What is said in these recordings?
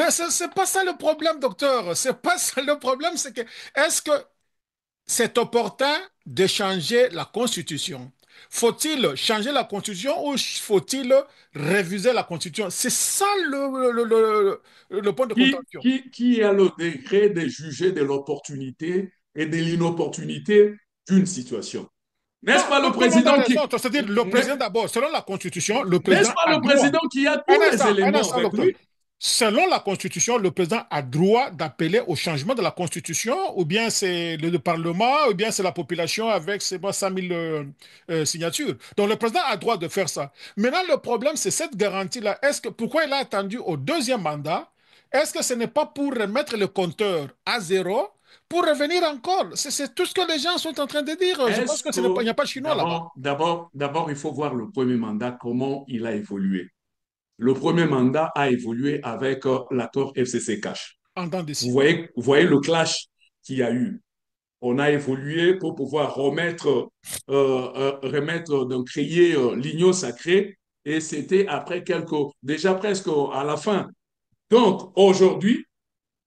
Mais c'est pas ça le problème, docteur. C'est pas ça le problème, c'est que est-ce que c'est opportun de changer la Constitution? Faut-il changer la Constitution ou faut-il réviser la Constitution? C'est ça le point de contention. Qui a le degré de juger de l'opportunité et de l'inopportunité d'une situation? N'est-ce Non, pas le tout le monde a président qui... raison. C'est-à-dire le président d'abord, selon la Constitution, le N'est-ce président pas a le droit. président qui a tous les Un éléments instant, avec docteur. lui? Selon la Constitution, le président a droit d'appeler au changement de la Constitution, ou bien c'est le Parlement, ou bien c'est la population avec c'est bon, 100 000 signatures. Donc le président a droit de faire ça. Maintenant, le problème, c'est cette garantie-là. Pourquoi il a attendu au deuxième mandat? Est-ce que ce n'est pas pour remettre le compteur à zéro, pour revenir encore? C'est tout ce que les gens sont en train de dire. Je pense Est-ce que il que n'y a pas de chinois là-bas. d'abord, il faut voir le premier mandat, comment il a évolué. Le premier mandat a évolué avec l'accord FCC Cash. En dents de scie. Vous voyez le clash qu'il y a eu. On a évolué pour pouvoir donc créer l'Union sacrée, et c'était après déjà presque à la fin. Donc, aujourd'hui,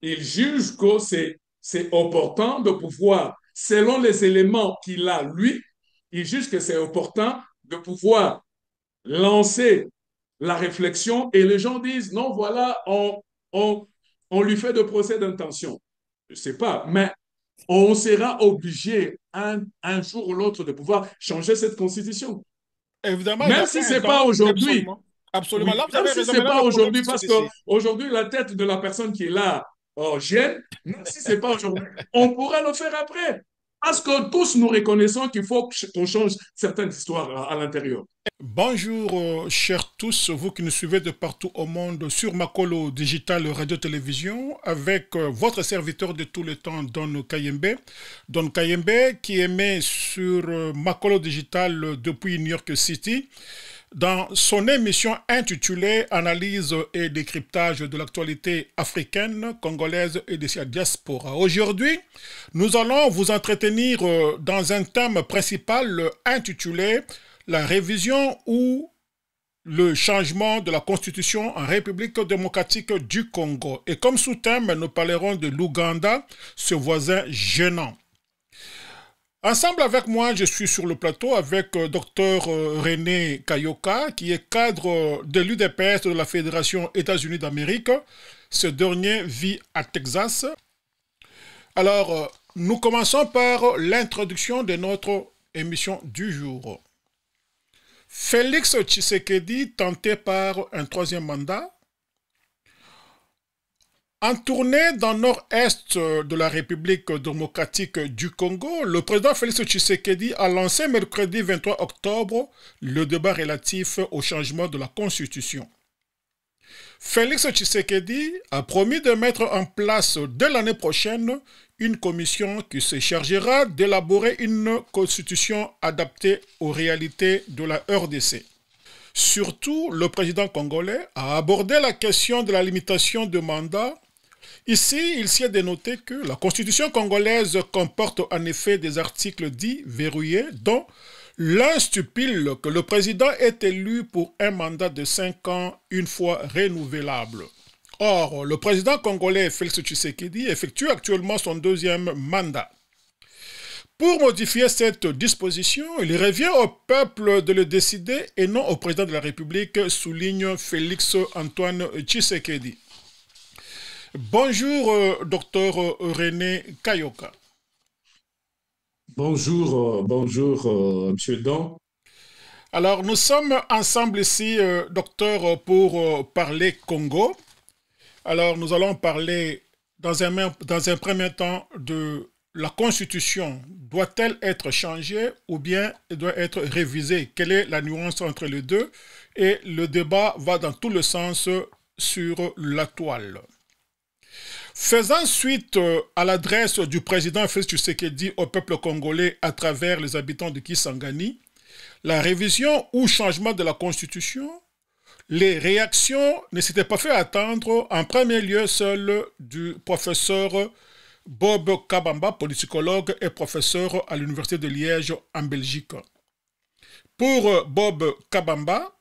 il juge que c'est opportun de pouvoir, selon les éléments qu'il a, lui, il juge que c'est opportun de pouvoir lancer la réflexion, et les gens disent, non, voilà, on, on lui fait de procès d'intention. Je ne sais pas, mais on sera obligé un jour ou l'autre de pouvoir changer cette constitution. Évidemment, il Même a si fait un ce n'est pas temps, aujourd'hui, absolument. Absolument. oui, Là, vous même avez si raison. ce n'est Maintenant, pas le problème, aujourd'hui, c'est parce que ceci. aujourd'hui la tête de la personne qui est là gêne, même si ce n'est pas aujourd'hui, on pourra le faire après. Parce que tous nous reconnaissons qu'il faut qu'on change certaines histoires à l'intérieur. Bonjour, chers tous, vous qui nous suivez de partout au monde sur Makolo Digital Radio-Télévision, avec votre serviteur de tout le temps, Don Kayembe. Don Kayembe, qui émet sur Makolo Digital depuis New York City, dans son émission intitulée Analyse et décryptage de l'actualité africaine, congolaise et de sa diaspora. Aujourd'hui, nous allons vous entretenir dans un thème principal intitulé la révision ou le changement de la constitution en République démocratique du Congo. Et comme sous-thème, nous parlerons de l'Ouganda, ce voisin gênant. Ensemble avec moi, je suis sur le plateau avec Dr René Kayoka, qui est cadre de l'UDPS de la Fédération États-Unis d'Amérique. Ce dernier vit à Texas. Alors, nous commençons par l'introduction de notre émission du jour. Félix Tshisekedi, tenté par un troisième mandat. En tournée dans le nord-est de la République démocratique du Congo, le président Félix Tshisekedi a lancé mercredi 23 octobre le débat relatif au changement de la Constitution. Félix Tshisekedi a promis de mettre en place dès l'année prochaine une commission qui se chargera d'élaborer une constitution adaptée aux réalités de la RDC. Surtout, le président congolais a abordé la question de la limitation de mandat. Ici, il s'y est dénoté que la constitution congolaise comporte en effet des articles dits verrouillés, dont l'un stipule que le président est élu pour un mandat de 5 ans, une fois renouvelable. Or, le président congolais Félix Tshisekedi effectue actuellement son deuxième mandat. Pour modifier cette disposition, il revient au peuple de le décider et non au président de la République, souligne Félix Antoine Tshisekedi. Bonjour, docteur René Kayoka. Bonjour, Monsieur Don. Alors, nous sommes ensemble ici, docteur, pour parler Congo. Alors, nous allons parler dans un premier temps de la Constitution. Doit-elle être changée ou bien elle doit être révisée? Quelle est la nuance entre les deux? Et le débat va dans tout le sens sur la toile. Faisant suite à l'adresse du président Félix Tshisekedi au peuple congolais à travers les habitants de Kisangani, la révision ou changement de la Constitution, les réactions ne s'étaient pas fait attendre, en premier lieu celle du professeur Bob Kabamba, politicologue et professeur à l'Université de Liège en Belgique. Pour Bob Kabamba,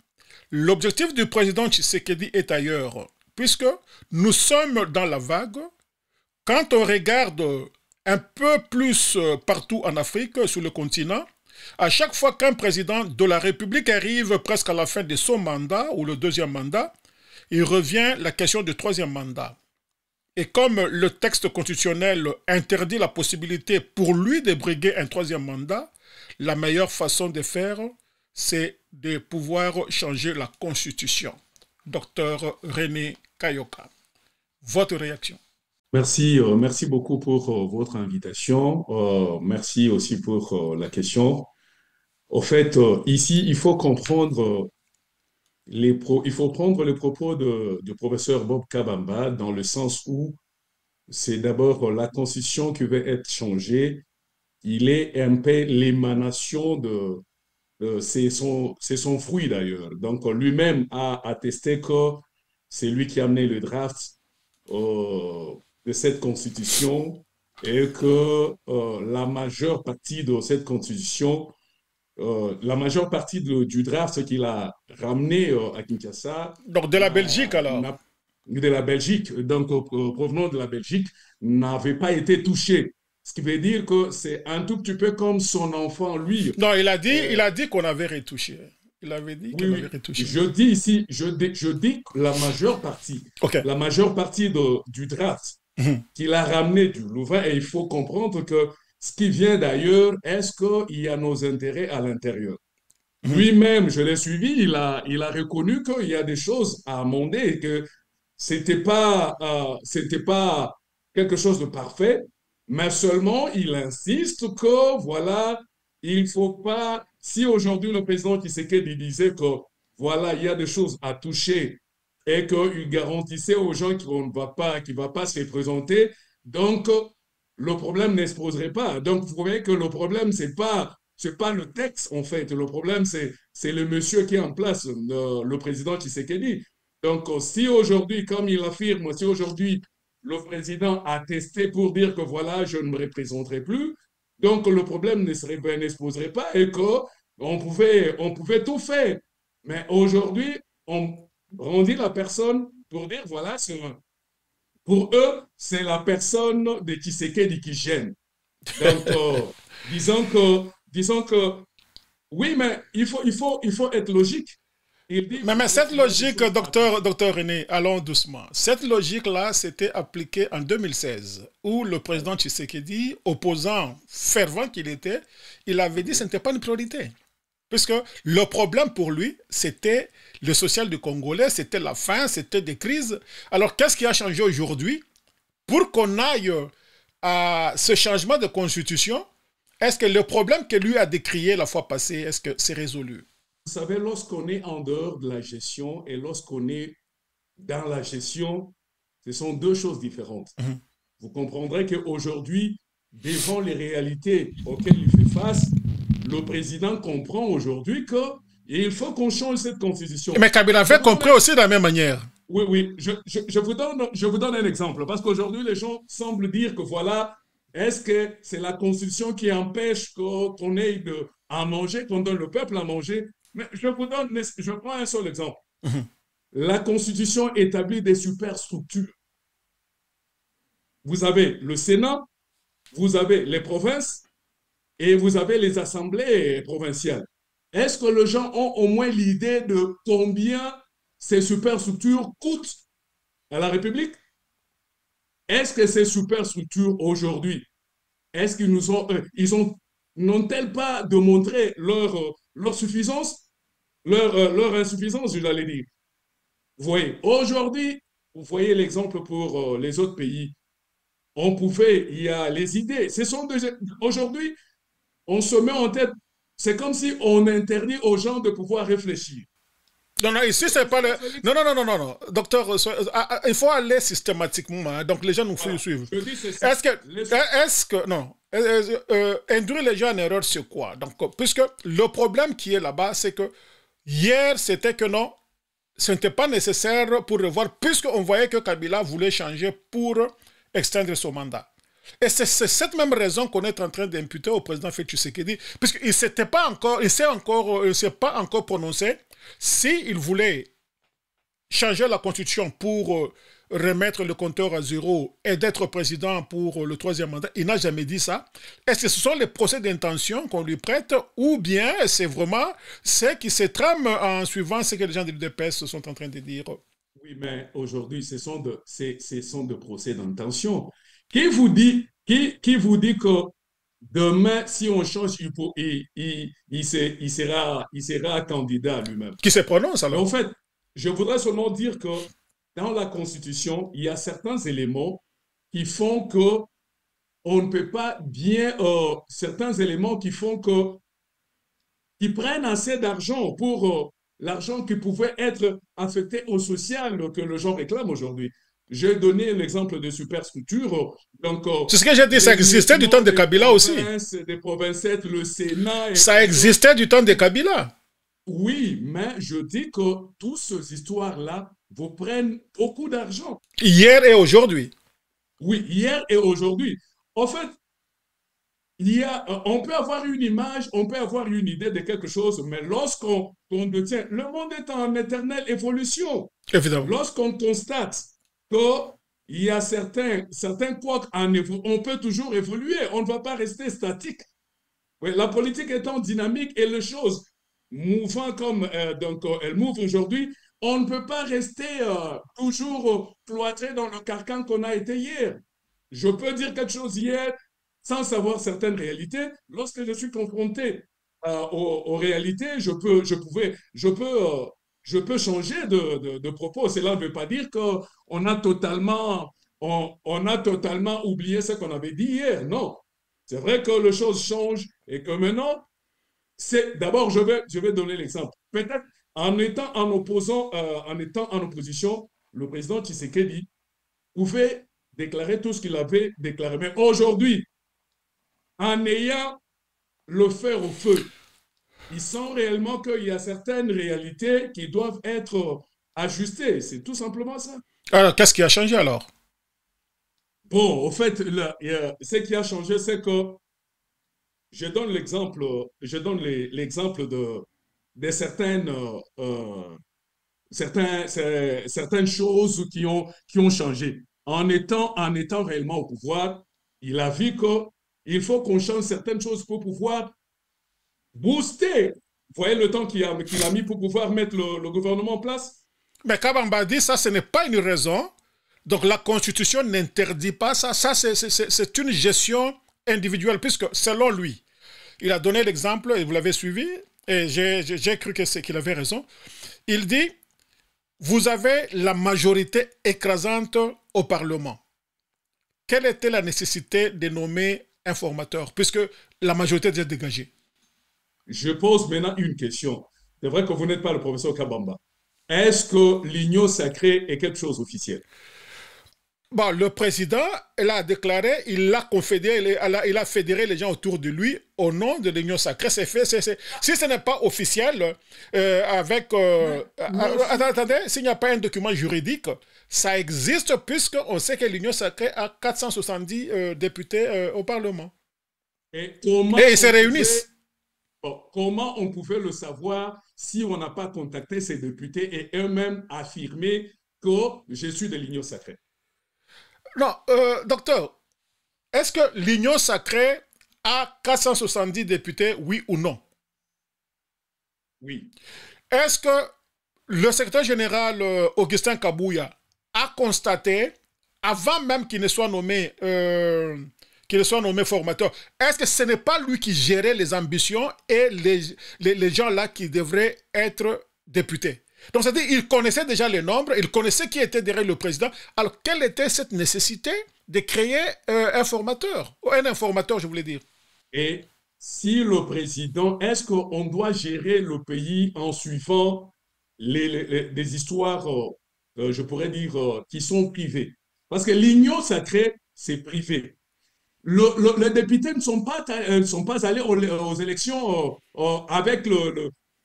l'objectif du président Tshisekedi est ailleurs. puisque nous sommes dans la vague. Quand on regarde un peu plus partout en Afrique, sur le continent, à chaque fois qu'un président de la République arrive presque à la fin de son mandat, ou le deuxième mandat, il revient la question du troisième mandat. Et comme le texte constitutionnel interdit la possibilité pour lui de briguer un troisième mandat, la meilleure façon de faire, c'est de pouvoir changer la Constitution. Docteur René Kayoka, votre réaction? Merci beaucoup pour votre invitation. Merci aussi pour la question. Au fait, ici, il faut comprendre il faut prendre les propos du professeur Bob Kabamba dans le sens où c'est d'abord la Constitution qui veut être changée. Il est un peu l'émanation c'est son fruit d'ailleurs. Donc lui-même a attesté que c'est lui qui a amené le draft de cette Constitution et que la majeure partie de cette Constitution, la majeure partie du draft qu'il a ramené à Kinshasa, Donc de la Belgique alors? de la Belgique, donc provenant de la Belgique, n'avait pas été touché. Ce qui veut dire que c'est un tout petit peu comme son enfant, lui. Non, il a dit qu'on avait retouché. Il avait dit qu'on avait retouché. Je dis ici, je dis que la majeure partie du draft qu'il a ramené du Louvain, et il faut comprendre que ce qui vient d'ailleurs, est-ce qu'il y a nos intérêts à l'intérieur? Lui-même, je l'ai suivi, il a reconnu qu'il y a des choses à amender et que c'était pas quelque chose de parfait, mais seulement il insiste que voilà, il faut pas. Si aujourd'hui le président Tshisekedi disait que voilà, il y a des choses à toucher et qu'il garantissait aux gens qu'il va pas se présenter, donc le problème ne se poserait pas. Donc vous voyez que le problème c'est pas le texte en fait. Le problème c'est le monsieur qui est en place, le président Tshisekedi. Donc, si aujourd'hui, comme il affirme, si aujourd'hui le président a testé pour dire que voilà, je ne me représenterai plus, donc le problème ne se poserait pas et qu'on pouvait tout faire. Mais aujourd'hui, on rendit la personne pour dire voilà, pour eux, c'est la personne de Tshisekedi qui gêne. Donc, disons que oui, mais il faut être logique. Mais cette logique, docteur René, allons doucement. Cette logique-là, c'était appliquée en 2016, où le président Tshisekedi, opposant fervent qu'il était, il avait dit que ce n'était pas une priorité. Puisque le problème pour lui, c'était le social du Congolais, c'était la faim, c'était des crises. Alors, qu'est-ce qui a changé aujourd'hui pour qu'on aille à ce changement de constitution? Est-ce que le problème que lui a décrié la fois passée, est-ce que c'est résolu? Vous savez, lorsqu'on est en dehors de la gestion et lorsqu'on est dans la gestion, ce sont deux choses différentes. Vous comprendrez qu'aujourd'hui, devant les réalités auxquelles il fait face, le président comprend aujourd'hui qu'il faut qu'on change cette constitution. Mais Kabila avait compris aussi de la même manière. Oui. Je vous donne un exemple. Parce qu'aujourd'hui, les gens semblent dire que voilà, est-ce que c'est la constitution qui empêche qu'on ait à manger, qu'on donne le peuple à manger? Mais je prends un seul exemple. La Constitution établit des superstructures. Vous avez le Sénat, vous avez les provinces et vous avez les assemblées provinciales. Est-ce que les gens ont au moins l'idée de combien ces superstructures coûtent à la République? Est-ce que ces superstructures aujourd'hui, est-ce qu'ils n'ont-elles pas démontré leur suffisance? Leur insuffisance, je l'allais dire. Vous voyez, aujourd'hui, vous voyez l'exemple pour les autres pays. Il y a les idées. Aujourd'hui, on se met en tête, c'est comme si on interdit aux gens de pouvoir réfléchir. Non, ici, c'est pas le... Non. Docteur, il faut aller systématiquement, hein, donc les gens nous suivent. Induire les gens en erreur sur quoi? Donc, puisque le problème qui est là-bas, c'est que hier, c'était que non, ce n'était pas nécessaire pour revoir, puisqu'on voyait que Kabila voulait changer pour extendre son mandat. Et c'est cette même raison qu'on est en train d'imputer au président Félix Tshisekedi, puisqu'il ne s'est pas encore prononcé s'il voulait changer la constitution pour remettre le compteur à zéro et d'être président pour le troisième mandat. Il n'a jamais dit ça. Est-ce que ce sont les procès d'intention qu'on lui prête ou bien c'est vraiment ce qui se trame en suivant ce que les gens de l'UDPS sont en train de dire? Oui, mais aujourd'hui, ce sont de procès d'intention. Qui vous dit que demain, si on change, il sera candidat lui-même? Qui se prononce Mais en alors? fait, je voudrais seulement dire que dans la Constitution, il y a certains éléments qui font que on ne peut pas bien, certains éléments qui font que qui prennent assez d'argent pour l'argent qui pouvait être affecté au social que les gens réclament aujourd'hui. J'ai donné l'exemple de superstructures, donc C'est ce que j'ai dit, ça existait du temps de Kabila aussi. des provinces, le Sénat et Ça autres. existait du temps de Kabila. Oui, mais je dis que toutes ces histoires-là vous prennent beaucoup d'argent. Hier et aujourd'hui. Oui, hier et aujourd'hui. En fait, on peut avoir une image, on peut avoir une idée de quelque chose, mais lorsqu'on détient, le monde est en éternelle évolution. Évidemment. Lorsqu'on constate qu'il y a certains couacs on peut toujours évoluer, on ne va pas rester statique. Oui, la politique étant dynamique et les choses mouvant comme elles mouvent aujourd'hui, on ne peut pas rester toujours cloîtré dans le carcan qu'on a été hier. Je peux dire quelque chose hier sans savoir certaines réalités. Lorsque je suis confronté aux réalités, je peux changer de propos. Cela ne veut pas dire qu'on a on a totalement oublié ce qu'on avait dit hier. Non. C'est vrai que les choses changent et que maintenant, d'abord, je vais donner l'exemple. Peut-être en étant en opposition, le président Tshisekedi pouvait déclarer tout ce qu'il avait déclaré. Mais aujourd'hui, en ayant le fer au feu, ils sentent réellement qu'il y a certaines réalités qui doivent être ajustées. C'est tout simplement ça. Alors, qu'est-ce qui a changé alors? Bon, au fait, ce qui a changé, c'est que je donne l'exemple de certaines choses qui ont changé. En étant réellement au pouvoir, il a vu qu'il faut qu'on change certaines choses pour pouvoir booster. Vous voyez le temps qu'il a mis pour pouvoir mettre le gouvernement en place? Mais Kabamba dit ça, ce n'est pas une raison. Donc la Constitution n'interdit pas ça. Ça, c'est une gestion individuelle, puisque selon lui, il a donné l'exemple, et vous l'avez suivi, et j'ai cru qu'il avait raison. Il dit, vous avez la majorité écrasante au Parlement. Quelle était la nécessité de nommer un formateur, puisque la majorité est déjà dégagée? Je pose maintenant une question. C'est vrai que vous n'êtes pas le professeur Kabamba. Est-ce que l'union sacrée est quelque chose d'officiel? Bon, le président, il a déclaré, il a confédéré, il a fédéré les gens autour de lui au nom de l'Union sacrée. C'est fait, si ce n'est pas officiel, attendez, s'il n'y a pas un document juridique, ça existe puisqu'on sait que l'Union sacrée a 470 députés au Parlement. Et Et ils se réunissent. comment on pouvait le savoir si on n'a pas contacté ces députés et eux-mêmes affirmé que je suis de l'Union sacrée? Non, docteur, est-ce que l'Union sacrée a 470 députés, oui ou non? Oui. Est-ce que le secrétaire général Augustin Kabouya a constaté, avant même qu'il ne soit nommé formateur, est-ce que ce n'est pas lui qui gérait les ambitions et les gens là qui devraient être députés? Donc, c'est-à-dire qu'il connaissait déjà les nombres, il connaissait qui était derrière le président. Alors, quelle était cette nécessité de créer un formateur? Un informateur, je voulais dire. Et si le président, est-ce qu'on doit gérer le pays en suivant des histoires, je pourrais dire, qui sont privées? Parce que l'union sacrée, c'est privé. Les députés ne sont pas allés aux élections avec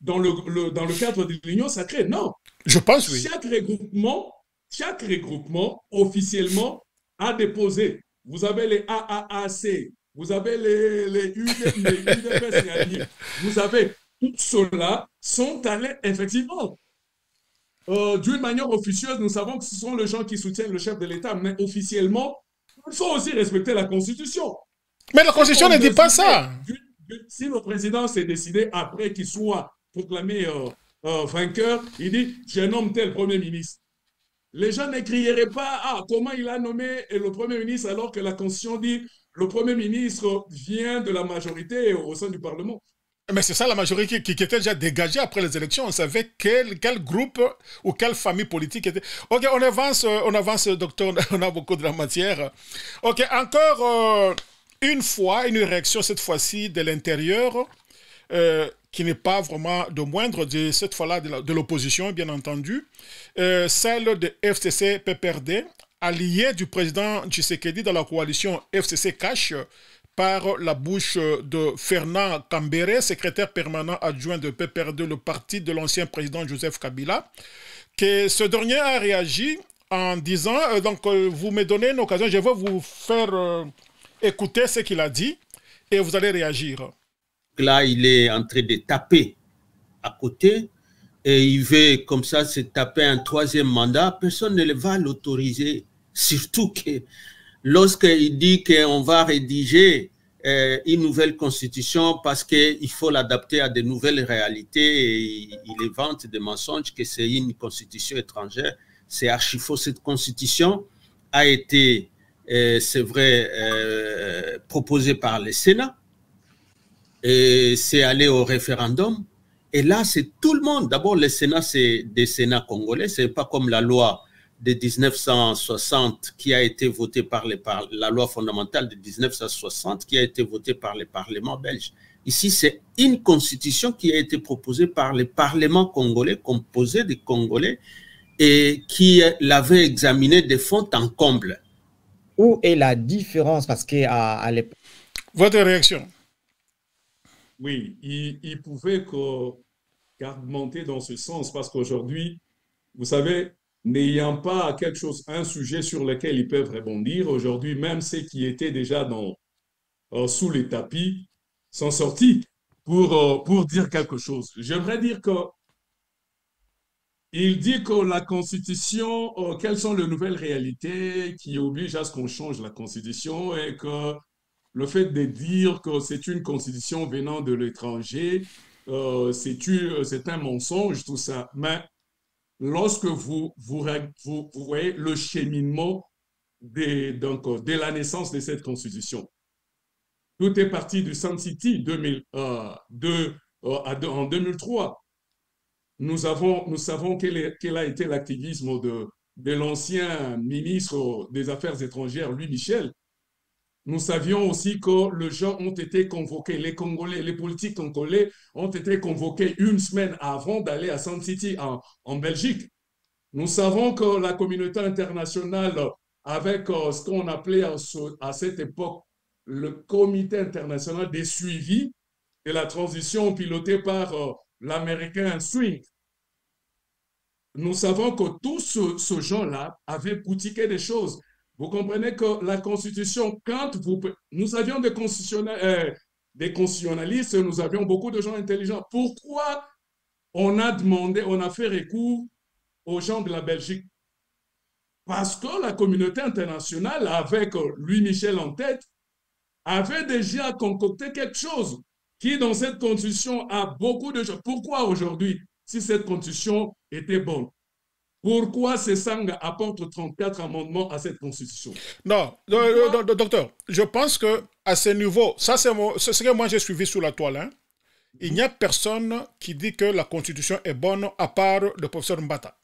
dans le cadre de l'union sacrée. Non. Je pense, oui. Chaque regroupement officiellement a déposé. Vous avez les AAAC, vous avez les UDPS, vous avez tout cela sont allés effectivement. d'une manière officieuse, nous savons que ce sont les gens qui soutiennent le chef de l'État, mais officiellement, il faut aussi respecter la Constitution. Mais la Si Constitution on ne dit pas décidait, ça. si le président s'est décidé après qu'il soit proclamé vainqueur, il dit, je nomme tel Premier ministre. Les gens ne crieraient pas, ah, comment il a nommé le Premier ministre alors que la Constitution dit, le Premier ministre vient de la majorité au sein du Parlement. Mais c'est ça la majorité qui était déjà dégagée après les élections. On savait quel groupe ou quelle famille politique était. Ok, on avance, docteur, on a beaucoup de la matière. Ok, encore une fois, une réaction cette fois-ci de l'intérieur, qui n'est pas vraiment de moindre, cette fois-là de l'opposition, bien entendu, celle de FCC PPRD, allié du président Tshisekedi dans la coalition FCC Cash, par la bouche de Fernand Kambere, secrétaire permanent adjoint de PPRD, le parti de l'ancien président Joseph Kabila, que ce dernier a réagi en disant, vous me donnez une occasion, je vais vous faire écouter ce qu'il a dit et vous allez réagir. Là, il est en train de taper à côté et il veut comme ça se taper un troisième mandat. Personne ne va l'autoriser, surtout que lorsqu'il dit qu'on va rédiger une nouvelle constitution parce qu'il faut l'adapter à de nouvelles réalités et il invente des mensonges que c'est une constitution étrangère, c'est archi faux. Cette constitution a été, c'est vrai, proposée par le Sénat et c'est allé au référendum. Et là, c'est tout le monde. D'abord, le Sénat, c'est des Sénats congolais, c'est pas comme la loi de 1960 qui a été votée par la loi fondamentale de 1960 qui a été votée par le Parlement belge. Ici, c'est une constitution qui a été proposée par le Parlement congolais, composé de Congolais, et qui l'avait examinée de fond en comble. Où est la différence? Parce qu'à l'époque... Votre réaction? Oui, il pouvait qu'argumenter dans ce sens parce qu'aujourd'hui, vous savez, n'ayant pas quelque chose, un sujet sur lequel ils peuvent rebondir, aujourd'hui, même ceux qui étaient déjà sous les tapis sont sortis pour dire quelque chose. J'aimerais dire que il dit que la Constitution, quelles sont les nouvelles réalités qui obligent à ce qu'on change la Constitution et que le fait de dire que c'est une Constitution venant de l'étranger, c'est un mensonge, tout ça. Mais lorsque vous voyez le cheminement de la naissance de cette Constitution, tout est parti du Sun City en 2003. Nous savons quel a été l'activisme de l'ancien ministre des Affaires étrangères, Louis Michel. Nous savions aussi que les gens ont été convoqués, les Congolais, les politiques congolais ont été convoqués une semaine avant d'aller à Sun City en Belgique. Nous savons que la communauté internationale, avec ce qu'on appelait à cette époque le Comité international des suivis de la transition piloté par l'Américain Swing, nous savons que tous ce gens-là avaient boutiqué des choses. Vous comprenez que la Constitution, nous avions des constitutionnalistes, nous avions beaucoup de gens intelligents. Pourquoi on a fait recours aux gens de la Belgique? Parce que la communauté internationale, avec Louis Michel en tête, avait déjà concocté quelque chose qui, dans cette constitution, a beaucoup de choses. Pourquoi aujourd'hui, si cette constitution était bonne, pourquoi Sesang apporte 34 amendements à cette constitution? Non, docteur, je pense que à ce niveau, ça c'est ce que moi j'ai suivi sur la toile, hein. Il n'y a personne qui dit que la constitution est bonne à part le professeur Mbata.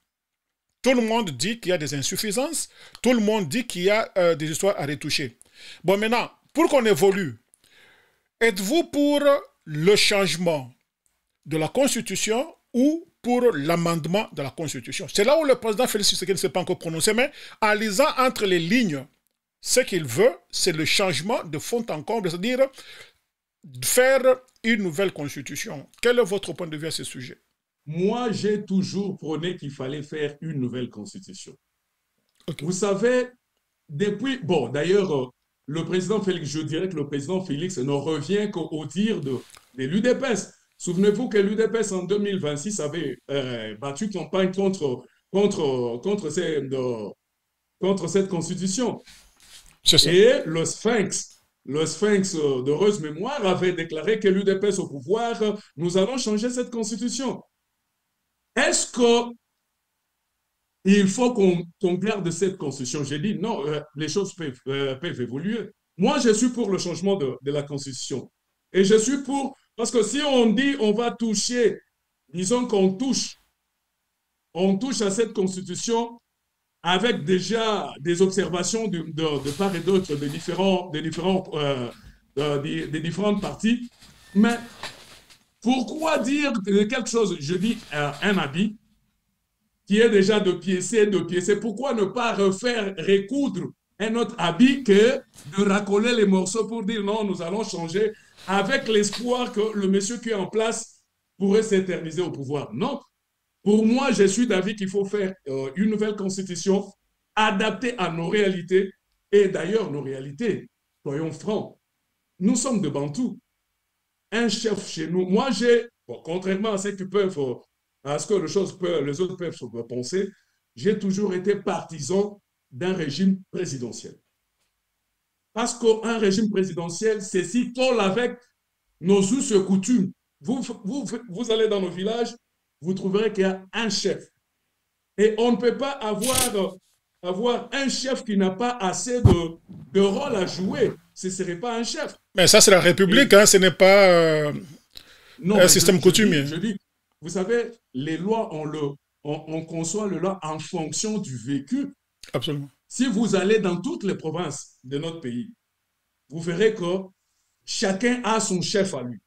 Tout le monde dit qu'il y a des insuffisances, tout le monde dit qu'il y a des histoires à retoucher. Bon, maintenant, pour qu'on évolue, êtes-vous pour le changement de la Constitution ou pour l'amendement de la Constitution? C'est là où le président Félix Tshisekedi ne s'est pas encore prononcé, mais en lisant entre les lignes, ce qu'il veut, c'est le changement de fond en comble, c'est-à-dire faire une nouvelle Constitution. Quel est votre point de vue à ce sujet? Moi, j'ai toujours prôné qu'il fallait faire une nouvelle Constitution. Okay. Vous savez, depuis... Bon, d'ailleurs, le président Félix, je dirais que le président Félix ne revient qu'au dire de l'UDPS. Souvenez-vous que l'UDPS en 2026 avait battu campagne contre, contre cette constitution. C'est ça. Et le Sphinx d'heureuse mémoire avait déclaré que l'UDPS au pouvoir, nous allons changer cette constitution. Est-ce qu'il faut qu'on garde cette constitution? J'ai dit non, les choses peuvent évoluer. Moi, je suis pour le changement de la constitution. Et je suis pour, parce que si on dit on va toucher, disons qu'on touche à cette constitution avec déjà des observations de part et d'autre des différentes parties. Mais pourquoi dire quelque chose? Je dis un habit qui est déjà de piécer. Pourquoi ne pas recoudre un autre habit que de racoler les morceaux pour dire non, nous allons changer avec l'espoir que le monsieur qui est en place pourrait s'éterniser au pouvoir? Non. Pour moi, je suis d'avis qu'il faut faire une nouvelle constitution adaptée à nos réalités. Et d'ailleurs, nos réalités, soyons francs, nous sommes de Bantous. Un chef chez nous, moi contrairement à ce que les autres peuvent penser, j'ai toujours été partisan d'un régime présidentiel. Parce qu'un régime présidentiel, c'est si colle avec nos us et coutumes. Vous allez dans nos villages, vous trouverez qu'il y a un chef. Et on ne peut pas avoir un chef qui n'a pas assez de rôle à jouer. Ce ne serait pas un chef. Mais ça, c'est la République, ce n'est pas un système coutumier. Je dis, vous savez, les lois, on conçoit les lois en fonction du vécu. Absolument. Si vous allez dans toutes les provinces de notre pays, vous verrez que chacun a son chef à lui.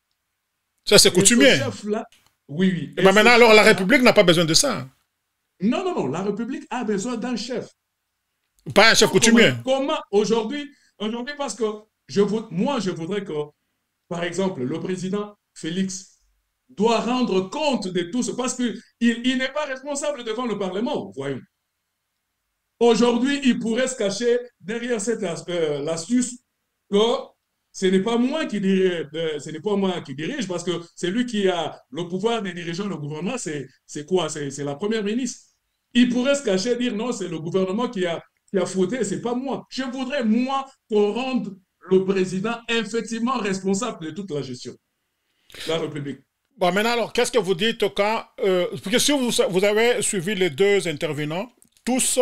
Ça, c'est coutumier. Ce chef-là, oui. Et maintenant, alors, la République n'a pas besoin de ça. Non. La République a besoin d'un chef. Pas un chef coutumier. Comment aujourd'hui, parce que moi, je voudrais que, par exemple, le président Félix doit rendre compte de tout ce, parce qu'il n'est pas responsable devant le Parlement, voyons. Aujourd'hui, il pourrait se cacher derrière cette l'astuce que ce n'est pas moi qui dirige, parce que c'est lui qui a le pouvoir de diriger le gouvernement. C'est quoi? C'est la première ministre. Il pourrait se cacher et dire non, c'est le gouvernement qui a fauté, c'est pas moi. Je voudrais, moi, qu'on rende le président effectivement responsable de toute la gestion de la République. Bon, maintenant, alors, qu'est-ce que vous dites quand... parce que si vous avez suivi les deux intervenants, tous,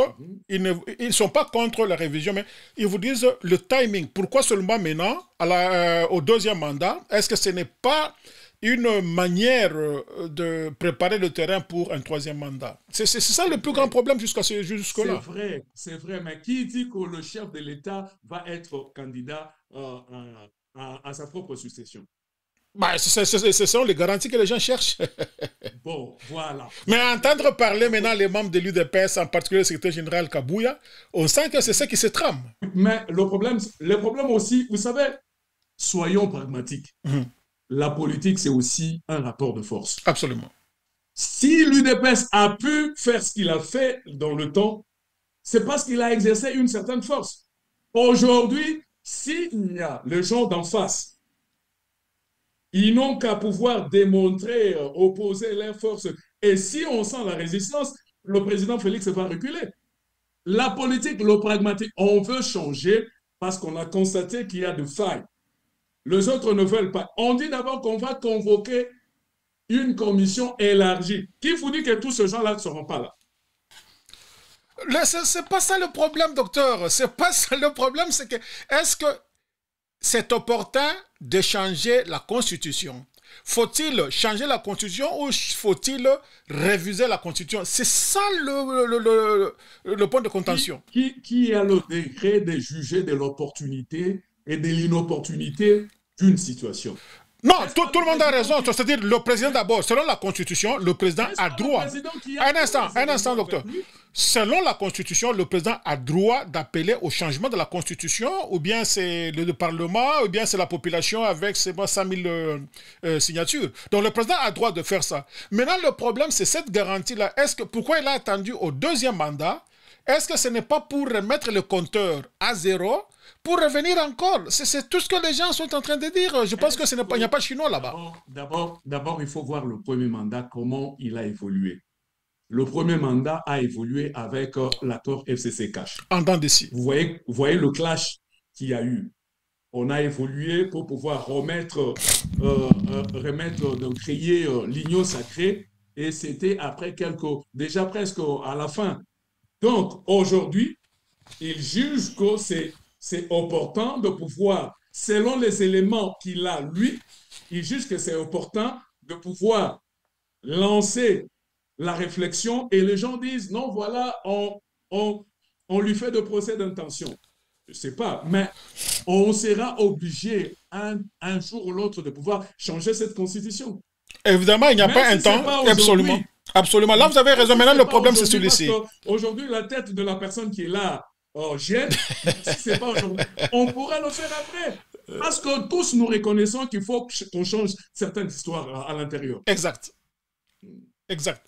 ils ne sont pas contre la révision, mais ils vous disent le timing. Pourquoi seulement maintenant, au deuxième mandat? Est-ce que ce n'est pas une manière de préparer le terrain pour un troisième mandat? C'est ça le plus grand problème jusqu'à jusque-là. C'est vrai, mais qui dit que le chef de l'État va être candidat à sa propre succession? Bah, ce sont les garanties que les gens cherchent. Bon, voilà. Mais entendre parler maintenant les membres de l'UDPS, en particulier le secrétaire général Kabouya, on sent que c'est ça qui se trame. Mais le problème aussi, vous savez, soyons pragmatiques. La politique, c'est aussi un rapport de force. Absolument. Si l'UDPS a pu faire ce qu'il a fait dans le temps, c'est parce qu'il a exercé une certaine force. Aujourd'hui, s'il y a les gens d'en face, ils n'ont qu'à pouvoir démontrer, opposer leurs forces. Et si on sent la résistance, le président Félix va reculer. La politique, le pragmatique, on veut changer parce qu'on a constaté qu'il y a des failles. Les autres ne veulent pas. On dit d'abord qu'on va convoquer une commission élargie. Qui vous dit que tous ces gens-là ne seront pas là? C'est pas ça le problème, docteur. C'est pas ça le problème. C'est que, est-ce que c'est opportun de changer la Constitution? Faut-il changer la Constitution ou faut-il réviser la Constitution? C'est ça le point de contention. Qui a le degré de juger de l'opportunité et de l'inopportunité d'une situation? Non, tout le monde a raison. C'est-à-dire, le président d'abord, selon la Constitution, le président a droit... Un instant, docteur. Selon la Constitution, le président a droit d'appeler au changement de la Constitution, ou bien c'est le Parlement, ou bien c'est la population avec 100 000 signatures. Donc le président a droit de faire ça. Maintenant, le problème, c'est cette garantie-là. Pourquoi il a attendu au deuxième mandat? Est-ce que ce n'est pas pour remettre le compteur à zéro pour revenir encore. C'est tout ce que les gens sont en train de dire. Je pense qu'il n'y a pas de chinois là-bas. D'abord, il faut voir le premier mandat, comment il a évolué. Le premier mandat a évolué avec l'accord FCC Cash. En dents d'ici. Vous voyez le clash qu'il y a eu. On a évolué pour pouvoir de créer l'Union sacrée, et c'était après déjà presque à la fin. Donc, aujourd'hui, il juge que c'est opportun de pouvoir, selon les éléments qu'il a, lui, il juge que c'est opportun de pouvoir lancer la réflexion, et les gens disent, non, voilà, on lui fait de procès d'intention. Je ne sais pas, mais on sera obligé un jour ou l'autre de pouvoir changer cette constitution. Évidemment, il n'y a pas un temps, absolument. Absolument. Là, vous avez raison. Maintenant, le problème, c'est celui-ci. Aujourd'hui, la tête de la personne qui est là gêne. Si ce n'est pas aujourd'hui, on pourra le faire après. Parce que tous nous reconnaissons qu'il faut qu'on change certaines histoires à l'intérieur. Exact. Exact.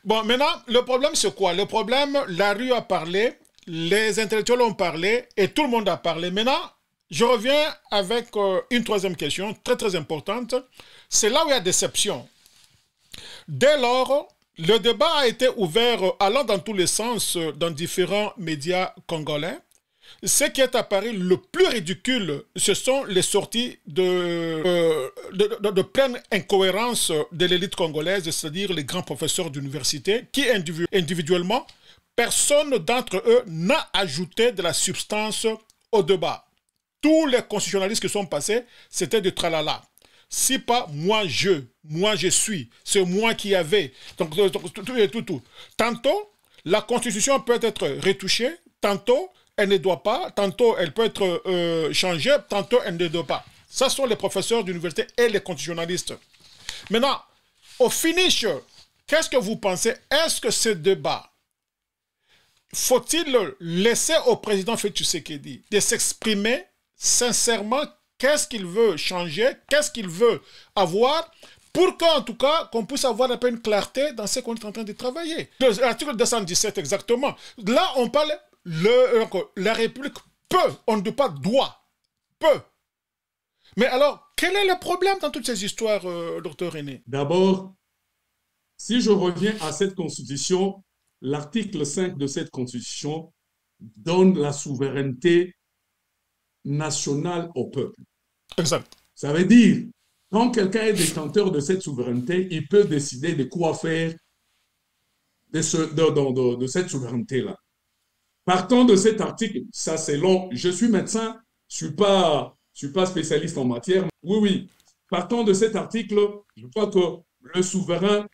Bon, maintenant, le problème, c'est quoi? Le problème, la rue a parlé, les intellectuels ont parlé et tout le monde a parlé. Maintenant, je reviens avec une troisième question très, très importante. C'est là où il y a déception. Dès lors, le débat a été ouvert allant dans tous les sens dans différents médias congolais. Ce qui est apparu le plus ridicule, ce sont les sorties de pleine incohérence de l'élite congolaise, c'est-à-dire les grands professeurs d'université, qui individuellement, personne d'entre eux n'a ajouté de la substance au débat. Tous les constitutionnalistes qui sont passés, c'était du tralala. Si pas moi je suis, c'est moi qui avais. Donc tout. Tantôt, la constitution peut être retouchée, tantôt, elle ne doit pas, tantôt elle peut être changée, tantôt elle ne doit pas. Ça sont les professeurs d'université et les constitutionnalistes. Maintenant, au finish, qu'est-ce que vous pensez? Est-ce que ce débat, faut-il laisser au président Félix Tshisekedi de s'exprimer sincèrement qu'est-ce qu'il veut changer, qu'est-ce qu'il veut avoir, pour qu'en tout cas, qu'on puisse avoir un peu une clarté dans ce qu'on est en train de travailler. L'article 217 exactement. Là, on parle... la République peut, on ne dit pas doit, peut. Mais alors, quel est le problème dans toutes ces histoires, docteur René? D'abord, si je reviens à cette constitution, l'article 5 de cette constitution donne la souveraineté nationale au peuple. Exact. Ça veut dire, quand quelqu'un est détenteur de cette souveraineté, il peut décider de quoi faire de cette souveraineté-là. Partant de cet article, ça c'est long, je suis médecin, je ne suis pas spécialiste en matière. Oui, partant de cet article, je crois que le souverain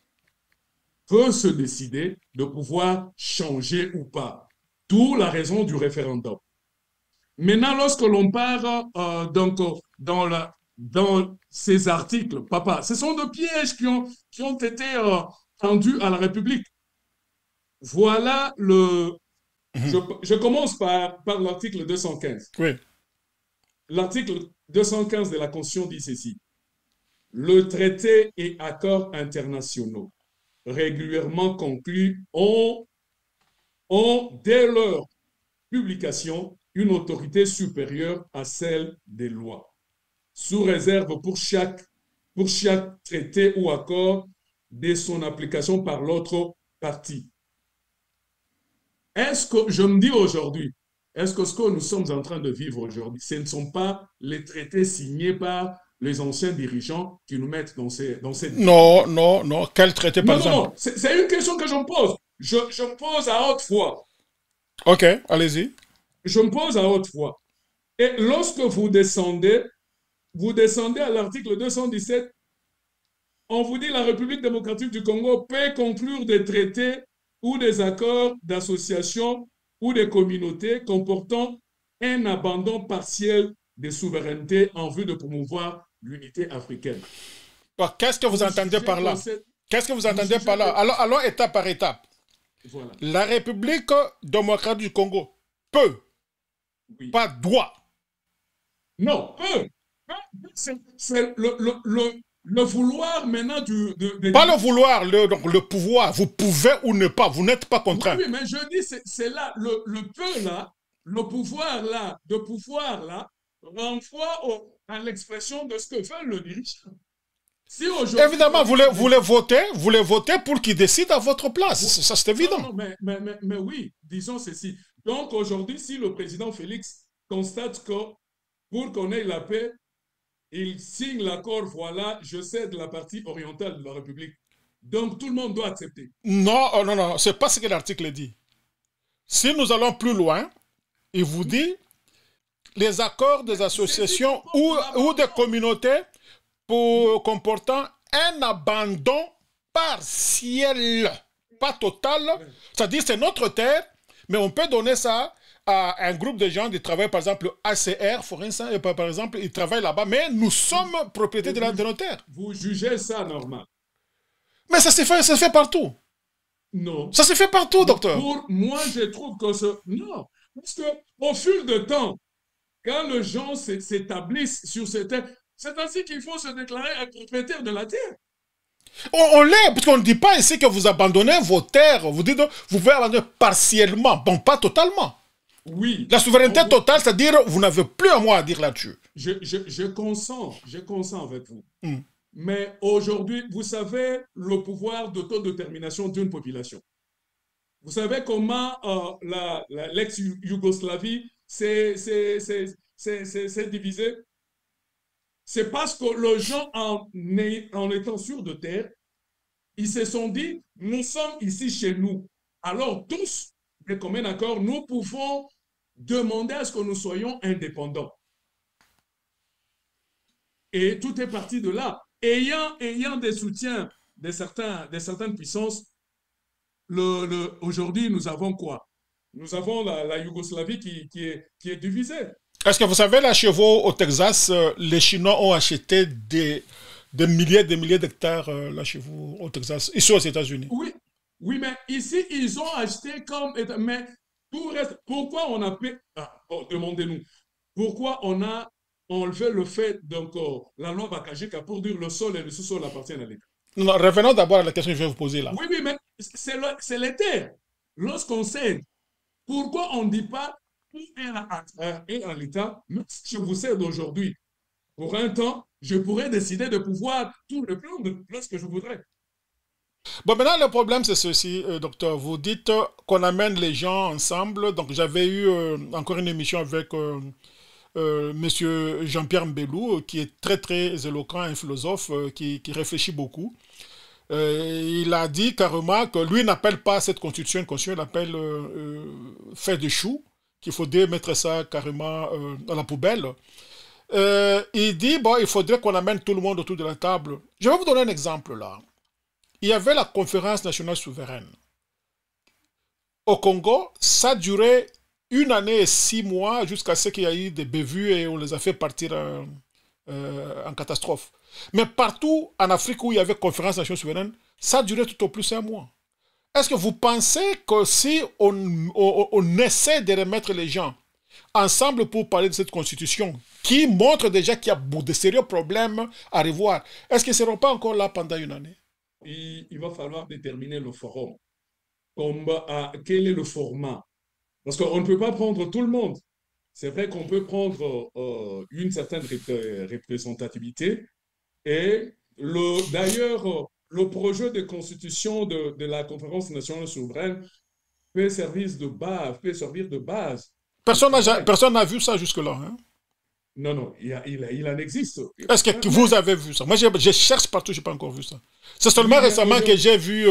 peut se décider de pouvoir changer ou pas. D'où la raison du référendum. Maintenant, lorsque l'on part dans ces articles, papa, ce sont des pièges qui ont été tendus à la République. Voilà le... Je commence par l'article 215. Oui. L'article 215 de la Constitution dit ceci. Le traité et accords internationaux régulièrement conclus ont, dès leur publication, une autorité supérieure à celle des lois, sous réserve pour chaque traité ou accord de son application par l'autre partie. Est-ce que, je me dis aujourd'hui, est-ce que ce que nous sommes en train de vivre aujourd'hui, ce ne sont pas les traités signés par les anciens dirigeants qui nous mettent dans ces... Non. Quel traité, par exemple? Non, c'est une question que je me pose. Je me pose à haute voix. Ok, allez-y. Je me pose à haute voix. Et lorsque vous descendez à l'article 217, on vous dit la République démocratique du Congo peut conclure des traités ou des accords d'association ou des communautés comportant un abandon partiel des souverainetés en vue de promouvoir l'unité africaine. Qu'est-ce que vous entendez par là? Qu'est-ce que vous entendez par là? Allons étape par étape. Voilà. La République démocratique du Congo peut, oui. Pas doit. Non, peut. C'est le vouloir maintenant Pas le vouloir, le pouvoir. Vous pouvez ou ne pas, vous n'êtes pas contraint. Oui, mais je dis, c'est là, le peu là, de pouvoir là renvoie à l'expression de ce que veut le dirigeant. Si évidemment, vous les votez pour qu'ils décident à votre place. Ça, c'est évident. Non, mais oui, disons ceci. Donc aujourd'hui, si le président Félix constate que pour qu'on ait la paix, il signe l'accord, voilà, je cède la partie orientale de la République. Donc tout le monde doit accepter. Non, non, non, c'est pas ce que l'article dit. Si nous allons plus loin, il vous dit les accords des associations ou des communautés comportant un abandon partiel, pas total. C'est-à-dire c'est notre terre, mais on peut donner ça à un groupe de gens qui travaillent, par exemple, ACR, Forensin, par exemple, ils travaillent là-bas, mais nous sommes propriétaires de nos terres. Vous jugez ça normal? Mais ça se fait partout. Non. Ça se fait partout, docteur. Pour moi, je trouve que non. Parce qu'au fil de temps, quand les gens s'établissent sur ces terres, c'est ainsi qu'il faut se déclarer propriétaire de la terre. On l'est, parce qu'on ne dit pas ici que vous abandonnez vos terres. Vous dites vous pouvez abandonner partiellement, bon, pas totalement. Oui. La souveraineté totale, c'est-à-dire vous n'avez plus un mot à dire là-dessus. Je consens avec vous. Mais aujourd'hui, vous savez le pouvoir d'autodétermination d'une population. Vous savez comment l'ex-Yougoslavie s'est divisée? C'est parce que les gens, en étant sûrs de terre, ils se sont dit, nous sommes ici chez nous. Alors tous, de commun accord, nous pouvons demander à ce que nous soyons indépendants. Et tout est parti de là. Ayant des soutiens de certaines puissances, aujourd'hui, nous avons quoi? Nous avons la Yougoslavie qui est divisée. Est-ce que vous savez, là, chez vous, au Texas, les Chinois ont acheté des milliers d'hectares, là, chez vous, au Texas, ici aux États-Unis? Oui, mais ici, ils ont acheté comme... Mais tout reste... Pourquoi on a... demandez-nous. Pourquoi on a enlevé le fait, donc, la loi Bakajika pour dire le sol et le sous-sol appartiennent à l'État? Non, revenons d'abord à la question que je vais vous poser, là. Oui, mais c'est les terres. Lorsqu'on cède, pourquoi on ne dit pas et à l'État, je vous cède aujourd'hui. Pour un temps, je pourrais décider de pouvoir tout le prendre lorsque je voudrais. Bon, maintenant, le problème, c'est ceci, docteur. Vous dites qu'on amène les gens ensemble. Donc, j'avais eu encore une émission avec monsieur Jean-Pierre Mbelou, qui est très, très éloquent, un philosophe qui réfléchit beaucoup. Il a dit carrément que lui n'appelle pas cette constitution une constitution, il l'appelle fait de chou, qu'il faudrait mettre ça carrément dans la poubelle. Il dit, bon, il faudrait qu'on amène tout le monde autour de la table. Je vais vous donner un exemple là. Il y avait la conférence nationale souveraine. Au Congo, ça durait 1 année et 6 mois jusqu'à ce qu'il y ait eu des bévues et on les a fait partir en catastrophe. Mais partout en Afrique où il y avait conférence nationale souveraine, ça durait tout au plus 1 mois. Est-ce que vous pensez que si on essaie de remettre les gens ensemble pour parler de cette constitution, qui montre déjà qu'il y a de sérieux problèmes à revoir, est-ce qu'ils ne seront pas encore là pendant 1 année? Il va falloir déterminer le forum. Quel est le format? Parce qu'on ne peut pas prendre tout le monde. C'est vrai qu'on peut prendre une certaine représentativité. Et d'ailleurs, le projet de constitution de la conférence nationale souveraine peut servir de base. Personne n'a vu ça jusque-là. Hein? Non, il en existe. Est-ce que vous avez vu ça? Moi, je cherche partout, je n'ai pas encore vu ça. C'est seulement récemment que j'ai vu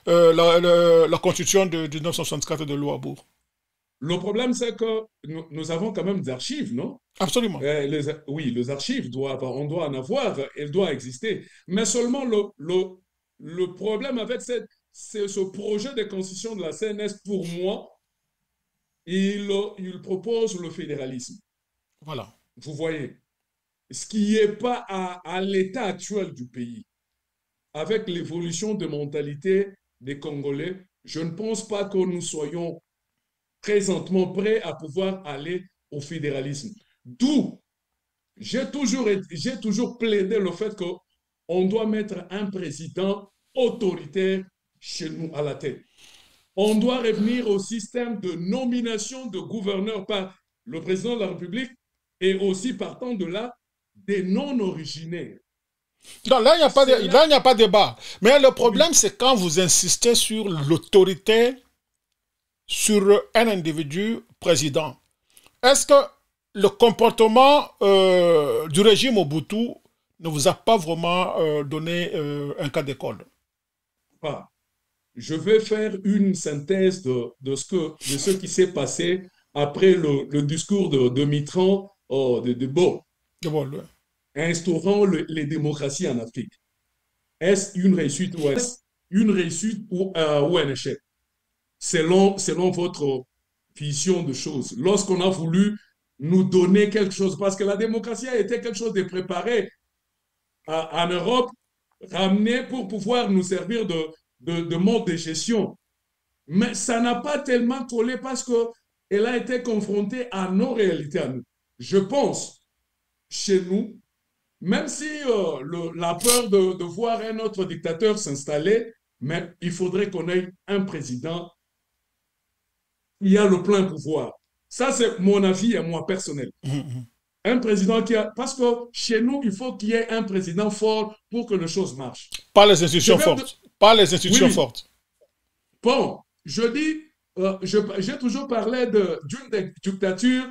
la constitution de 1964 de Louabourg. Le problème, c'est que nous avons quand même des archives, non? Absolument. Oui, les archives, on doit en avoir, elles doivent exister. Mais seulement le problème avec ce projet de constitution de la CNS, pour moi, il propose le fédéralisme. Voilà. Vous voyez, ce qui n'est pas à l'état actuel du pays. Avec l'évolution de mentalité des Congolais, je ne pense pas que nous soyons présentement prêts à pouvoir aller au fédéralisme. D'où, j'ai toujours plaidé le fait qu'on doit mettre un président autoritaire chez nous à la tête. On doit revenir au système de nomination de gouverneurs par le président de la République et aussi partant de là, des non-originaires. Non, là, il n'y a pas de débat. Mais le problème, c'est quand vous insistez sur l'autorité sur un individu président. Est-ce que le comportement du régime Mobutu ne vous a pas vraiment donné un cas d'école? Je vais faire une synthèse de ce qui s'est passé après le discours de Mitterrand de Beau, instaurant les démocraties en Afrique. Est-ce une réussite ou est-ce une réussite ou un échec? Selon votre vision de choses. Lorsqu'on a voulu nous donner quelque chose, parce que la démocratie a été quelque chose de préparé en Europe, ramené pour pouvoir nous servir de mode de gestion. Mais ça n'a pas tellement collé parce qu'elle a été confrontée à nos réalités à nous. Je pense, chez nous, même si la peur de voir un autre dictateur s'installer, mais il faudrait qu'on ait un président qui a le plein pouvoir. Ça, c'est mon avis et moi personnel. Un président qui a... Parce que chez nous, il faut qu'il y ait un président fort pour que les choses marchent. Pas les institutions fortes. Pas les institutions fortes. Bon, je dis, j'ai toujours parlé d'une dictature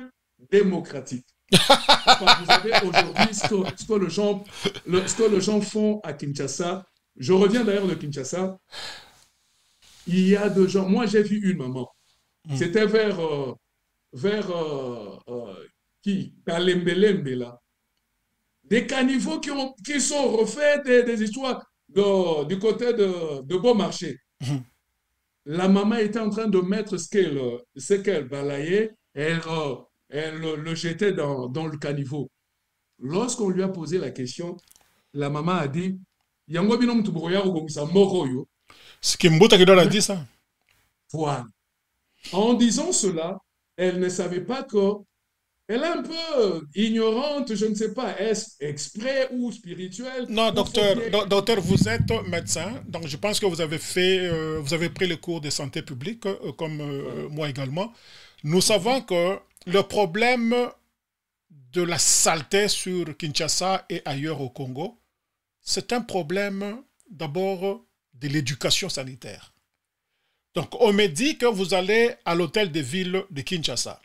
démocratique. Vous avez aujourd'hui ce que les gens font à Kinshasa. Je reviens d'ailleurs de Kinshasa. Il y a des gens... Moi, j'ai vu une maman. C'était vers Kalembelembe, là. Des caniveaux qui sont refaits des histoires du côté de Beaumarchais. La maman était en train de mettre ce qu'elle balayait, elle le jetait dans le caniveau. Lorsqu'on lui a posé la question, la maman a dit Yango binom tuburoya ubomisa moko yo. C'est Kimbuta qui doit la dire ça. Voilà. En disant cela, elle ne savait pas qu'elle est un peu ignorante, je ne sais pas, est-ce exprès ou spirituel? Non, docteur, vous êtes médecin, donc je pense que vous avez pris le cours de santé publique, comme moi également. Nous savons que le problème de la saleté sur Kinshasa et ailleurs au Congo, c'est un problème d'abord de l'éducation sanitaire. Donc, on me dit que vous allez à l'hôtel de ville de Kinshasa.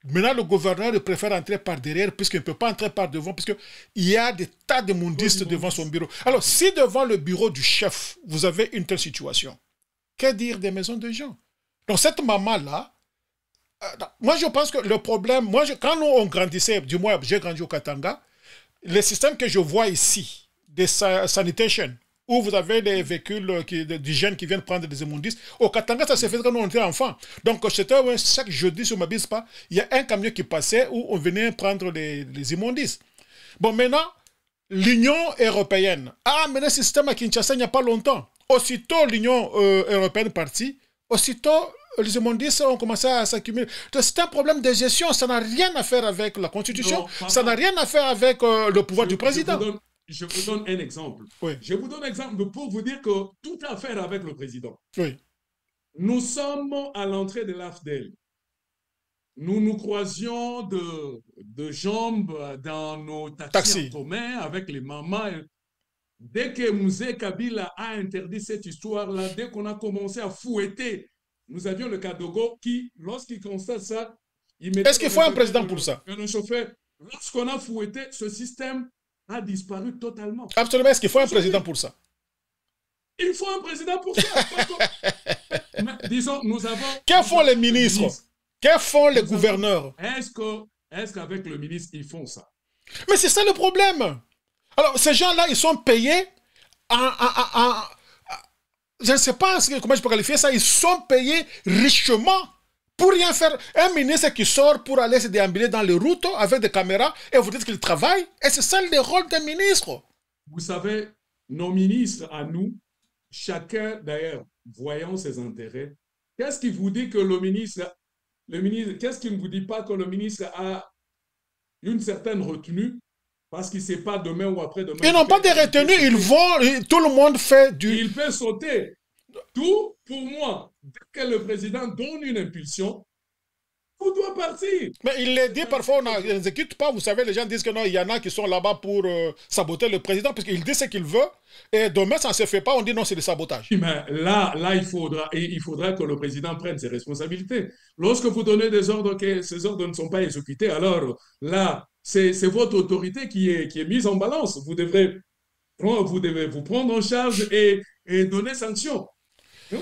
Maintenant, le gouverneur préfère entrer par derrière puisqu'il ne peut pas entrer par devant puisqu'il y a des tas de mondistes devant son bureau. Alors, si devant le bureau du chef, vous avez une telle situation, que dire des maisons de gens? Donc, cette maman-là, moi, je pense que le problème, quand nous, on grandissait, du moins, j'ai grandi au Katanga, le système que je vois ici, des sanitation, où vous avez des véhicules d'hygiène qui viennent prendre des immondices. Au Katanga, ça se fait quand on était enfant. Donc, chaque jeudi sur Mabispa, il y a un camion qui passait où on venait prendre les immondices. Bon, maintenant, l'Union européenne a amené un système à Kinshasa il n'y a pas longtemps. Aussitôt l'Union européenne partie, aussitôt les immondices ont commencé à s'accumuler. C'est un problème de gestion. Ça n'a rien à faire avec la Constitution. Non, ça n'a rien à faire avec le pouvoir du président. Je vous donne un exemple. Oui. Je vous donne un exemple pour vous dire que tout a à faire avec le président. Oui. Nous sommes à l'entrée de l'AFDEL. Nous nous croisions de jambes dans nos taxis en commun avec les mamans. Dès que Mouzé Kabila a interdit cette histoire-là, dès qu'on a commencé à fouetter, nous avions le Kadogo qui, lorsqu'il constate ça, il mettait... Est-ce qu'il faut un président pour ça? Le chauffeur. Lorsqu'on a fouetté, ce système a disparu totalement. Absolument. Est-ce qu'il faut un président pour ça? Il faut un président pour ça. Mais, disons, nous avons... Que font les ministres? Que font les gouverneurs? Est-ce qu'avec le ministre, ils font ça? Mais c'est ça le problème. Alors, ces gens-là, ils sont payés je ne sais pas comment je peux qualifier ça. Ils sont payés richement pour rien faire. Un ministre qui sort pour aller se déambuler dans les routes avec des caméras et vous dites qu'il travaille. Et c'est ça le rôle d'un ministre. Vous savez, nos ministres à nous, chacun d'ailleurs, voyant ses intérêts, qu'est-ce qui vous dit que le ministre, qu'est-ce qui ne vous dit pas que le ministre a une certaine retenue parce qu'il ne sait pas demain ou après-demain. Ils n'ont pas de retenue, ils vont, tout le monde fait du... Il peut sauter. Tout, pour moi, dès que le président donne une impulsion, tout doit partir. Mais il les dit parfois, on n'exécute pas. Vous savez, les gens disent que non, il y en a qui sont là-bas pour saboter le président, parce qu'il dit ce qu'il veut. Et demain, ça ne se fait pas, on dit non, c'est du sabotage. Mais là, il faudra que le président prenne ses responsabilités. Lorsque vous donnez des ordres, que ces ordres ne sont pas exécutés, alors là, c'est votre autorité qui est mise en balance. Vous devez vous prendre en charge et donner sanction. Oui.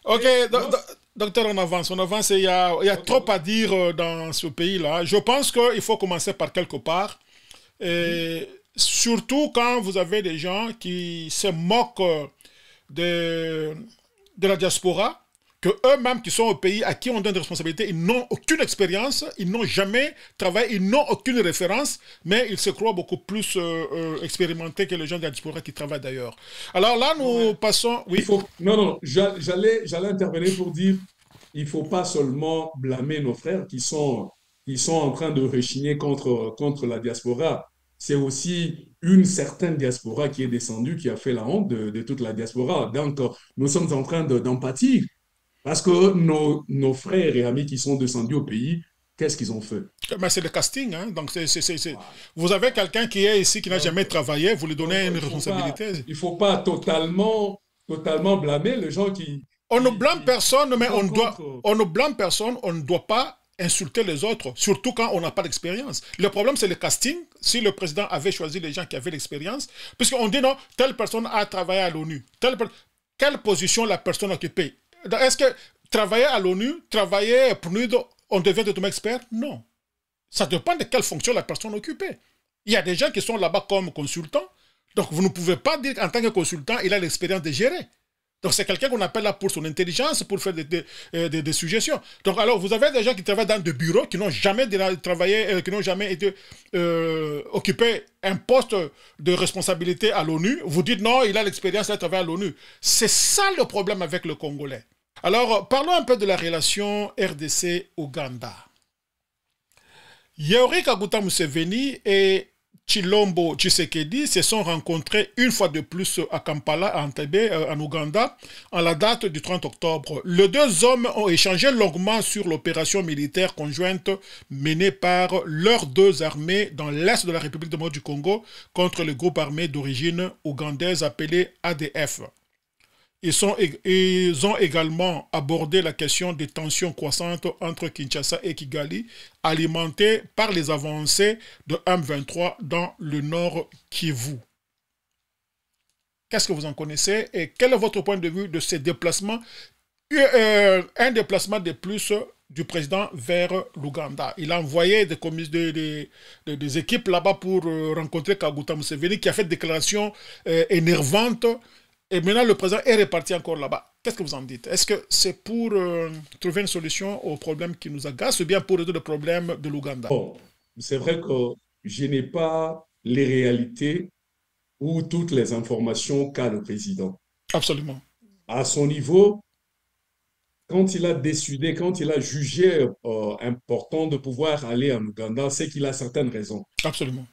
Ok, Non, docteur, on avance. Il y a ok. trop à dire dans ce pays-là. Je pense qu'il faut commencer par quelque part. Et surtout quand vous avez des gens qui se moquent de, de la diaspora, que eux-mêmes qui sont au pays à qui on donne des responsabilités, ils n'ont aucune expérience, ils n'ont jamais travaillé, ils n'ont aucune référence, mais ils se croient beaucoup plus expérimentés que les gens de la diaspora qui travaillent d'ailleurs. Alors là, Non, nous passons... Oui, non, non, j'allais intervenir pour dire, il ne faut pas seulement blâmer nos frères qui sont en train de rechigner contre la diaspora. C'est aussi une certaine diaspora qui est descendue, qui a fait la honte de toute la diaspora. Donc, nous sommes en train d'en pâtir. Parce que nos frères et amis qui sont descendus au pays, qu'est-ce qu'ils ont fait? mais c'est le casting. Hein. Donc, Voilà. vous avez quelqu'un qui est ici, qui n'a Donc, jamais travaillé, vous lui donnez une il responsabilité. ne faut pas totalement blâmer les gens On ne blâme personne, qui mais sont contre. on ne blâme personne, on ne doit pas insulter les autres, surtout quand on n'a pas d'expérience. Le problème, c'est le casting. Si le président avait choisi les gens qui avaient l'expérience, puisqu'on dit non, telle personne a travaillé à l'ONU, quelle position la personne a occupée? Est-ce que travailler à l'ONU, travailler pour nous, on devient de expert? Non. Ça dépend de quelle fonction la personne occupait. Il y a des gens qui sont là-bas comme consultants, donc vous ne pouvez pas dire qu'en tant que consultant, il a l'expérience de gérer. Donc c'est quelqu'un qu'on appelle là pour son intelligence, pour faire des suggestions. Donc alors vous avez des gens qui travaillent dans des bureaux, qui n'ont jamais travaillé, qui n'ont jamais été occupé un poste de responsabilité à l'ONU. Vous dites non, il a l'expérience de travailler à l'ONU. C'est ça le problème avec le Congolais. Alors parlons un peu de la relation RDC-Ouganda. Yoweri Kaguta Museveni et Chilombo Tshisekedi se sont rencontrés une fois de plus à Kampala, à Entebbe, en Ouganda, en la date du 30 octobre. Les deux hommes ont échangé longuement sur l'opération militaire conjointe menée par leurs deux armées dans l'est de la République démocratique du Congo contre le groupe armé d'origine ougandaise appelé ADF. Ils ont également abordé la question des tensions croissantes entre Kinshasa et Kigali, alimentées par les avancées de M23 dans le nord Kivu. Qu'est-ce que vous en connaissez et quel est votre point de vue de ces déplacements? Un déplacement de plus du président vers l'Ouganda. Il a envoyé des équipes là-bas pour rencontrer Kaguta Museveni qui a fait des déclarations énervantes. Et maintenant, le président est reparti encore là-bas. Qu'est-ce que vous en dites? Est-ce que c'est pour trouver une solution aux problèmes qui nous agacent ou bien pour résoudre le problème de l'Ouganda? Bon, c'est vrai que je n'ai pas les réalités ou toutes les informations qu'a le président. Absolument. À son niveau, quand il a décidé, quand il a jugé important de pouvoir aller en Ouganda, c'est qu'il a certaines raisons. Absolument.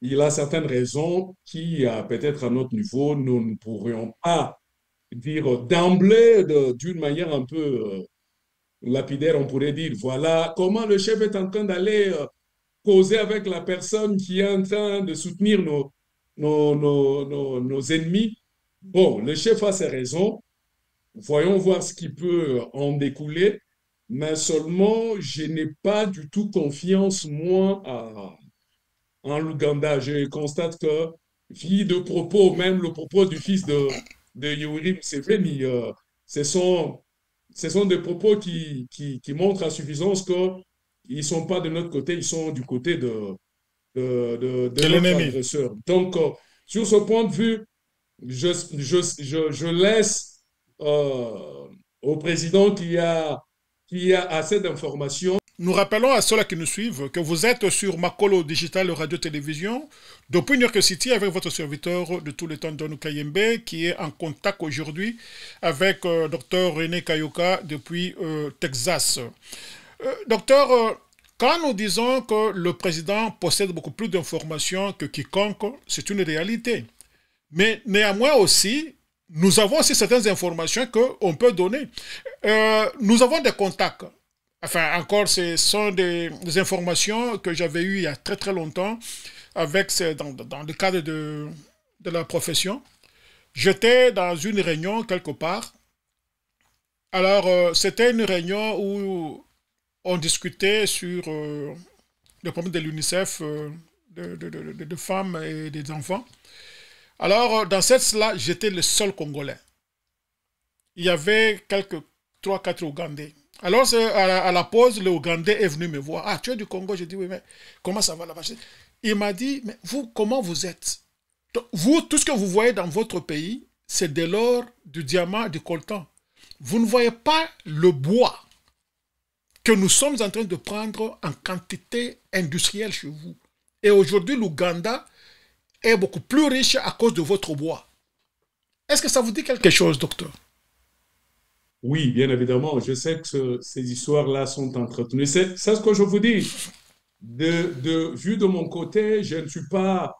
Il a certaines raisons qui, peut-être à notre niveau, nous ne pourrions pas dire d'emblée, d'une manière un peu lapidaire, on pourrait dire, voilà comment le chef est en train d'aller causer avec la personne qui est en train de soutenir nos ennemis. Bon, le chef a ses raisons. Voyons voir ce qui peut en découler. Mais seulement, je n'ai pas du tout confiance, moi, en l'Ouganda. Je constate que, vu de propos, même le propos du fils de Yoweri Museveni, ce sont des propos qui montrent à suffisance qu'ils ne sont pas de notre côté, ils sont du côté de notre l'ennemi. agresseur. Donc, sur ce point de vue, je laisse au président qui a assez d'informations. Nous rappelons à ceux-là qui nous suivent que vous êtes sur Makolo Digital Radio-Télévision depuis New York City avec votre serviteur de tout le temps, Don Kayembe, qui est en contact aujourd'hui avec Dr René Kayoka depuis Texas. Docteur, quand nous disons que le président possède beaucoup plus d'informations que quiconque, c'est une réalité. Mais néanmoins aussi, nous avons aussi certaines informations qu'on peut donner. Nous avons des contacts. Enfin, encore, ce sont des informations que j'avais eues il y a très très longtemps avec, dans le cadre de la profession. J'étais dans une réunion quelque part. Alors, c'était une réunion où on discutait sur le problème de l'UNICEF, de femmes et des enfants. Alors, dans cette-là, j'étais le seul Congolais. Il y avait quelques 3-4 Ougandais. Alors, à la pause, le Ougandais est venu me voir. Ah, tu es du Congo? J'ai dit, oui, mais comment ça va là-bas? Il m'a dit, mais vous, comment vous êtes? Donc, vous, tout ce que vous voyez dans votre pays, c'est de l'or, du diamant, du coltan. Vous ne voyez pas le bois que nous sommes en train de prendre en quantité industrielle chez vous. Et aujourd'hui, l'Ouganda est beaucoup plus riche à cause de votre bois. Est-ce que ça vous dit quelque chose, docteur? Oui, bien évidemment. Je sais que ces histoires-là sont entretenues. C'est ce que je vous dis. Vu de mon côté, je ne suis pas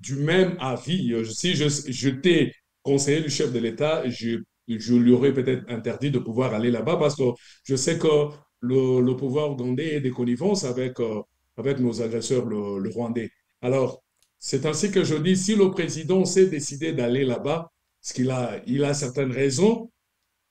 du même avis. Si je t'ai conseillé du chef de l'État, je lui aurais peut-être interdit de pouvoir aller là-bas parce que je sais que le pouvoir ougandais est des connivences avec nos agresseurs, le Rwandais. Alors, c'est ainsi que je dis, si le président s'est décidé d'aller là-bas, parce il a certaines raisons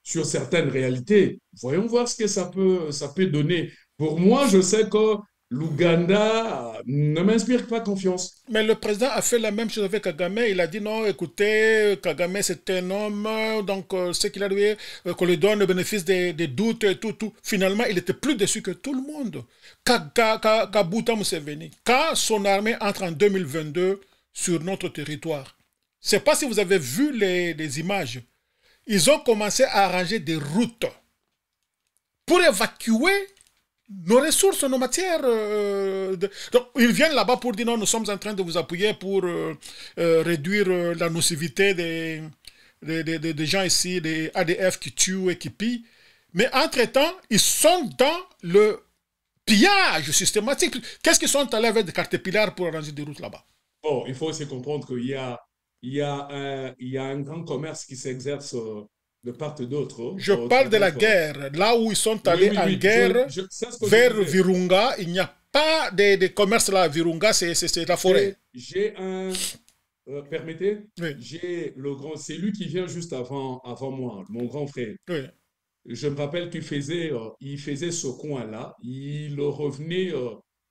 sur certaines réalités. Voyons voir ce que ça peut donner. Pour moi, je sais que l'Ouganda ne m'inspire pas confiance. Mais le président a fait la même chose avec Kagame. Il a dit non, écoutez, Kagame c'est un homme, donc ce qu'il a dit, qu'on lui donne le bénéfice des doutes et tout. Finalement, il était plus déçu que tout le monde. Kabuta Museveni, quand son armée entre en 2022 sur notre territoire, je ne sais pas si vous avez vu les images. Ils ont commencé à arranger des routes pour évacuer nos ressources, nos matières. Donc, ils viennent là-bas pour dire non, nous sommes en train de vous appuyer pour réduire la nocivité des gens ici, des ADF qui tuent et qui pillent. Mais entre-temps, ils sont dans le pillage systématique. Qu'est-ce qu'ils sont allés avec des cartes-pillards pour arranger des routes là-bas? Bon, il faut aussi comprendre qu'il y a un grand commerce qui s'exerce de part et d'autre. Je parle de la guerre. Là où ils sont allés en guerre, vers Virunga, il n'y a pas de commerce là. Virunga, c'est la forêt. Permettez, oui. c'est lui qui vient juste avant moi, mon grand frère. Oui. Je me rappelle qu'il faisait ce coin-là. Il revenait,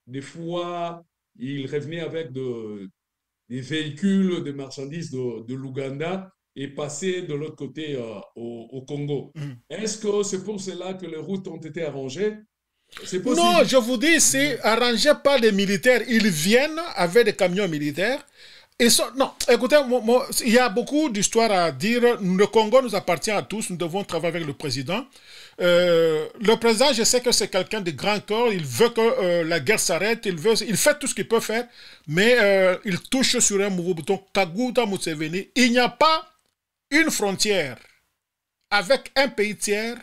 des fois, il revenait avec des véhicules, des marchandises de l'Ouganda et passer de l'autre côté au Congo. Est-ce que c'est pour cela que les routes ont été arrangées? C'est possible. Non, je vous dis, c'est arrangé par les militaires. Ils viennent avec des camions militaires. Non, écoutez, il y a beaucoup d'histoires à dire. Le Congo nous appartient à tous. Nous devons travailler avec le président. Le président, je sais que c'est quelqu'un de grand cœur. Il veut que la guerre s'arrête. Il fait tout ce qu'il peut faire. Mais il touche sur un nouveau bouton. Kaguta Museveni. Il n'y a pas une frontière avec un pays tiers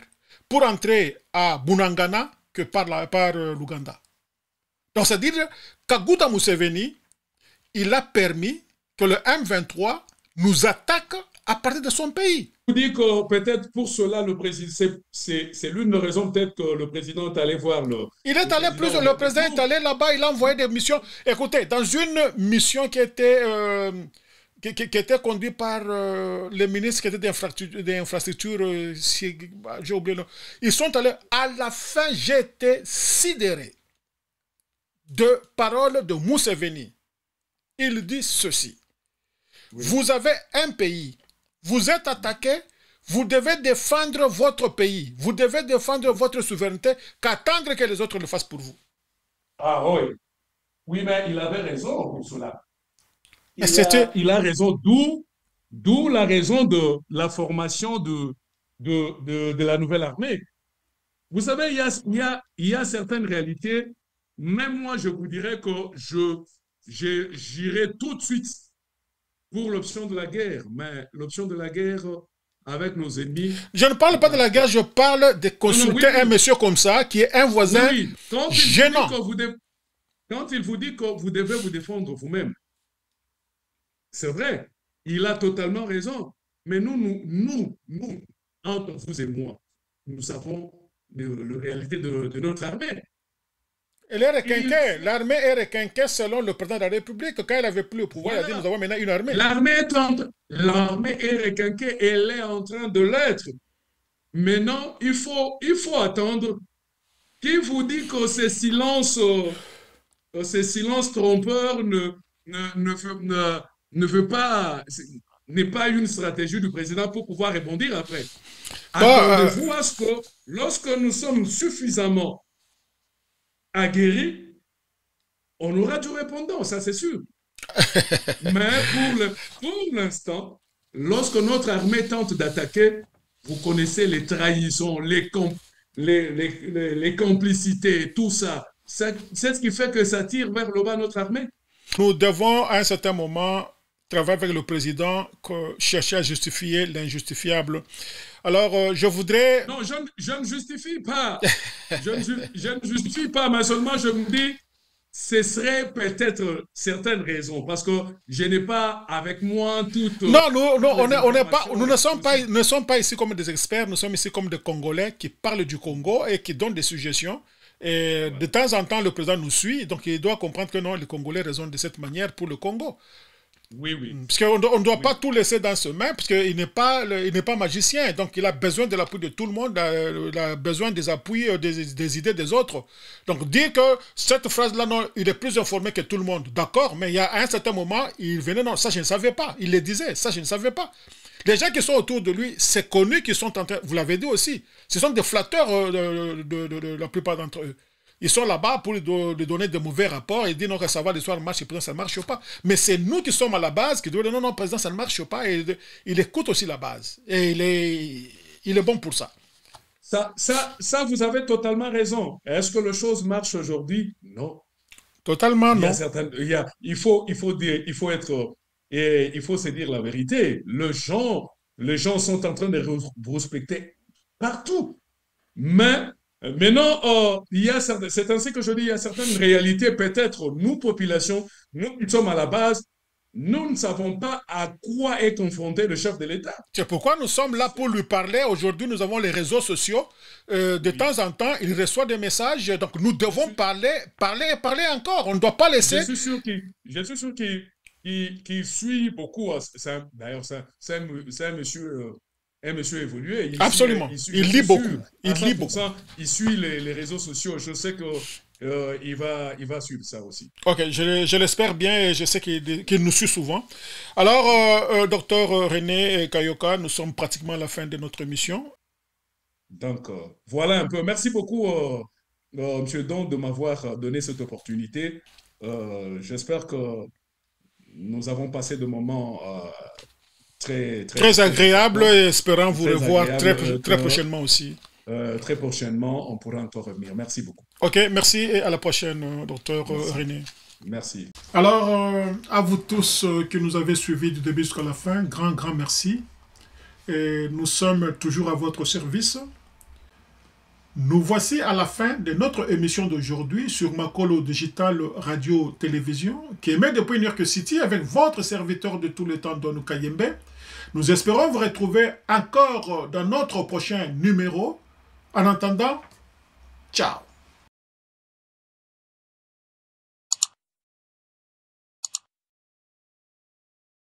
pour entrer à Bunagana que par l'Ouganda. Donc, c'est-à-dire, Kaguta Museveni, il a permis que le M23 nous attaque à partir de son pays. Vous dites que peut-être pour cela, le président, c'est l'une des raisons peut-être que le président est allé voir le... Le président est allé là-bas, il a envoyé des missions. Écoutez, dans une mission qui était conduite par le ministre qui était d'infrastructure, j'ai oublié le nom. Ils sont allés, à la fin, j'étais sidéré de paroles de Museveni. Il dit ceci. Oui. Vous avez un pays, vous êtes attaqué, vous devez défendre votre pays, vous devez défendre votre souveraineté, qu'attendre que les autres le fassent pour vous. Ah oui. Oui, mais il avait raison pour cela. Il a raison, d'où la raison de la formation de la nouvelle armée. Vous savez, il y a certaines réalités, même moi je vous dirais que j'irai tout de suite pour l'option de la guerre, mais l'option de la guerre avec nos ennemis... Je ne parle pas de la guerre, je parle de consulter un monsieur comme ça, qui est un voisin gênant. Quand il vous dit que vous devez vous défendre vous-même, c'est vrai, il a totalement raison. Mais nous, entre vous et moi, nous savons la réalité de notre armée. Elle est requinquée. L'armée est requinquée selon le président de la République. Quand il n'avait plus le pouvoir, il a dit nous avons maintenant une armée. L'armée est requinquée, elle est en train de l'être. Maintenant, il faut attendre. Qui vous dit que ces silences trompeurs ne veut pas, n'est pas une stratégie du président pour pouvoir rebondir après. Attendez-vous à ce que, lorsque nous sommes suffisamment aguerris, on aura du répondant, ça c'est sûr. Mais pour l'instant, lorsque notre armée tente d'attaquer, vous connaissez les trahisons, les complicités, tout ça. C'est ce qui fait que ça tire vers le bas notre armée. Nous devons, à un certain moment, travailler avec le président, chercher à justifier l'injustifiable. Alors, je voudrais... Non, je ne justifie pas. Je ne justifie pas, mais seulement je me dis, ce serait peut-être certaines raisons, parce que je n'ai pas avec moi toutes... Non, nous ne sommes pas ici comme des experts, nous sommes ici comme des Congolais qui parlent du Congo et qui donnent des suggestions. Et de temps en temps, le président nous suit, donc il doit comprendre que non, les Congolais raisonnent de cette manière pour le Congo. Oui, oui. Parce qu'on ne doit pas tout laisser dans ses mains, parce qu'il n'est pas magicien, donc il a besoin de l'appui de tout le monde, il a besoin des appuis, des idées des autres. Donc dire que cette phrase-là, non, il est plus informé que tout le monde, d'accord, mais il y a un certain moment, il venait, non, ça je ne savais pas, il le disait, ça je ne savais pas. Les gens qui sont autour de lui, c'est connu qu'ils sont en train, vous l'avez dit aussi, ce sont des flatteurs de la plupart d'entre eux. Ils sont là-bas pour lui donner de mauvais rapports et dire non, ça va, l'histoire marche, et président, ça ne marche pas. Mais c'est nous qui sommes à la base qui devons dire non, non, président, ça ne marche pas. Et il écoute aussi la base. Et il est bon pour ça. Ça, vous avez totalement raison. Est-ce que les choses marchent aujourd'hui? Non. Totalement, non. Il faut se dire la vérité. Les gens sont en train de vous respecter partout. Mais maintenant, c'est ainsi que je dis, il y a certaines réalités, peut-être nous, population, nous qui sommes à la base, nous ne savons pas à quoi est confronté le chef de l'État. C'est pourquoi nous sommes là pour lui parler. Aujourd'hui, nous avons les réseaux sociaux. De temps en temps, il reçoit des messages. Donc, nous devons parler encore. On ne doit pas laisser... Je suis sûr qu'il suit beaucoup. D'ailleurs, c'est un monsieur... Un monsieur évolué. Absolument. Il lit beaucoup. Il suit les réseaux sociaux. Je sais qu'il va suivre ça aussi. Ok, je l'espère bien et je sais qu'il nous suit souvent. Alors, docteur René Kayoka, nous sommes pratiquement à la fin de notre émission. Donc, voilà un peu. Merci beaucoup, monsieur Don, de m'avoir donné cette opportunité. J'espère que nous avons passé de moments... très agréable et espérant vous revoir très prochainement aussi. Très prochainement, on pourra encore revenir. Merci beaucoup. Ok, merci et à la prochaine, docteur René. Merci. Alors, à vous tous qui nous avez suivis du début jusqu'à la fin, grand merci. Et nous sommes toujours à votre service. Nous voici à la fin de notre émission d'aujourd'hui sur Makolo Digital Radio Télévision qui émet depuis New York City avec votre serviteur de tout le temps, Don Kayembe. Nous espérons vous retrouver encore dans notre prochain numéro. En attendant, ciao.